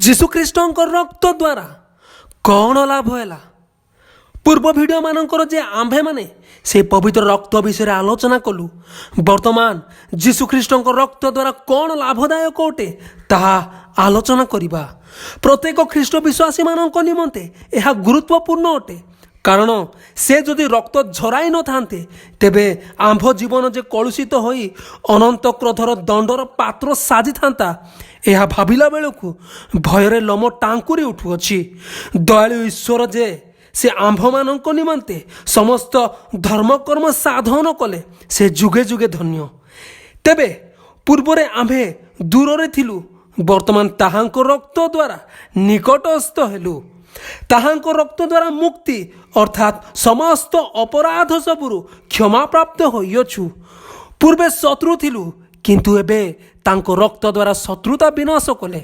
ଯୀଶୁଖ୍ରୀଷ୍ଟଙ୍କ ରକ୍ତ ଦ୍ୱାରା କ'ଣ ଲାଭ ହେଲା? ପୂର୍ବ ଭିଡ଼ିଓ ମାନଙ୍କର ଯେ ଆମ୍ଭେମାନେ ସେ ପବିତ୍ର ରକ୍ତ ବିଷୟରେ ଆଲୋଚନା କଲୁ। ବର୍ତ୍ତମାନ ଯୀଶୁଖ୍ରୀଷ୍ଟଙ୍କ ରକ୍ତ ଦ୍ୱାରା କ'ଣ ଲାଭଦାୟକ ଅଟେ ତାହା ଆଲୋଚନା କରିବା। ପ୍ରତ୍ୟେକ ଖ୍ରୀଷ୍ଟ ବିଶ୍ୱାସୀମାନଙ୍କ ନିମନ୍ତେ ଏହା ଗୁରୁତ୍ୱପୂର୍ଣ୍ଣ ଅଟେ, କାରଣ ସେ ଯଦି ରକ୍ତ ଝରାଇ ନଥାନ୍ତେ ତେବେ ଆମ୍ଭ ଜୀବନ ଯେ କଳୁଷିତ ହୋଇ ଅନନ୍ତ କ୍ରୋଧର ଦଣ୍ଡର ପାତ୍ର ସାଜିଥାନ୍ତା, ଏହା ଭାବିଲା ବେଳକୁ ଭୟରେ ଲୋମ ଟାଙ୍କୁରି ଉଠୁଅଛି। ଦୟାଳୁ ଈଶ୍ୱର ଯେ ସେ ଆମ୍ଭମାନଙ୍କ ନିମନ୍ତେ ସମସ୍ତ ଧର୍ମକର୍ମ ସାଧନ କଲେ, ସେ ଯୁଗେ ଯୁଗେ ଧନ୍ୟ। ତେବେ ପୂର୍ବରେ ଆମ୍ଭେ ଦୂରରେ ଥିଲୁ, ବର୍ତ୍ତମାନ ତାହାଙ୍କ ରକ୍ତ ଦ୍ୱାରା ନିକଟସ୍ଥ ହେଲୁ। ତାହାଙ୍କ ରକ୍ତ ଦ୍ୱାରା ମୁକ୍ତି ଅର୍ଥାତ୍ ସମସ୍ତ ଅପରାଧ ସବୁରୁ କ୍ଷମାପ୍ରାପ୍ତ ହୋଇଅଛୁ। ପୂର୍ବେ ଶତ୍ରୁ ଥିଲୁ, କିନ୍ତୁ ଏବେ ତାଙ୍କ ରକ୍ତ ଦ୍ୱାରା ଶତ୍ରୁତା ବିନାଶ କଲେ।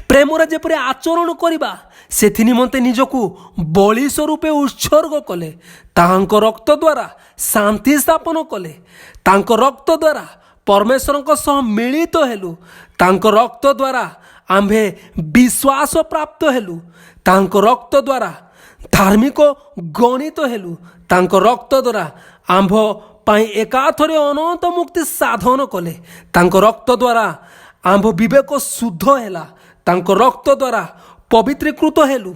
ପ୍ରେମରେ ଯେପରି ଆଚରଣ କରିବା ସେଥି ନିମନ୍ତେ ନିଜକୁ ବଳି ସ୍ୱରୂପେ ଉତ୍ସର୍ଗ କଲେ। ତାହାଙ୍କ ରକ୍ତ ଦ୍ୱାରା ଶାନ୍ତି ସ୍ଥାପନ କଲେ। ତାଙ୍କ ରକ୍ତ ଦ୍ୱାରା ପରମେଶ୍ୱରଙ୍କ ସହ ମିଳିତ ହେଲୁ। ତାଙ୍କ ରକ୍ତ ଦ୍ୱାରା ଆମ୍ଭେ ବିଶ୍ୱାସ ପ୍ରାପ୍ତ ହେଲୁ। ତାଙ୍କ ରକ୍ତ ଦ୍ୱାରା ଧାର୍ମିକ ଗଣିତ ହେଲୁ। ତାଙ୍କ ରକ୍ତ ଦ୍ୱାରା ଆମ୍ଭ ପାଇଁ ଏକାଥରେ ଅନନ୍ତ ମୁକ୍ତି ସାଧନ କଲେ। ତାଙ୍କ ରକ୍ତ ଦ୍ୱାରା ଆମ୍ଭ ବିବେକ ଶୁଦ୍ଧ ହେଲା। ତାଙ୍କ ରକ୍ତ ଦ୍ୱାରା ପବିତ୍ରୀକୃତ ହେଲୁ।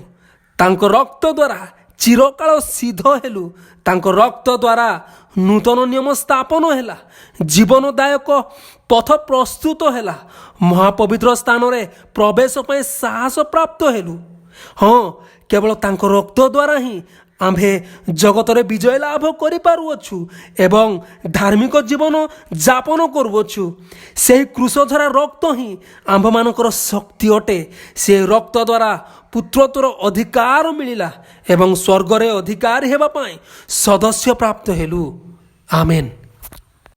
ତାଙ୍କ ରକ୍ତ ଦ୍ୱାରା ଚିରକାଳ ସିଦ୍ଧ ହେଲୁ। ତାଙ୍କ ରକ୍ତ ଦ୍ୱାରା ନୂତନ ନିୟମ ସ୍ଥାପନ ହେଲା। ଜୀବନଦାୟକ ପଥ ପ୍ରସ୍ତୁତ ହେଲା। ମହାପବିତ୍ର ସ୍ଥାନରେ ପ୍ରବେଶ ପାଇଁ ସାହସ ପ୍ରାପ୍ତ ହେଲୁ। ହଁ, କେବଳ ତାଙ୍କ ରକ୍ତ ଦ୍ୱାରା ହିଁ ଆମ୍ଭେ ଜଗତରେ ବିଜୟ ଲାଭ କରିପାରୁଅଛୁ ଏବଂ ଧାର୍ମିକ ଜୀବନ ଯାପନ କରୁଅଛୁ। ସେହି କ୍ରୁଶଝରା ରକ୍ତ ହିଁ ଆମ୍ଭମାନଙ୍କର ଶକ୍ତି ଅଟେ। ସେ ରକ୍ତ ଦ୍ୱାରା ପୁତ୍ରତ୍ୱର ଅଧିକାର ମିଳିଲା ଏବଂ ସ୍ୱର୍ଗରେ ଅଧିକାରୀ ହେବା ପାଇଁ ସଦସ୍ୟ ପ୍ରାପ୍ତ ହେଲୁ। ଆମେନ୍।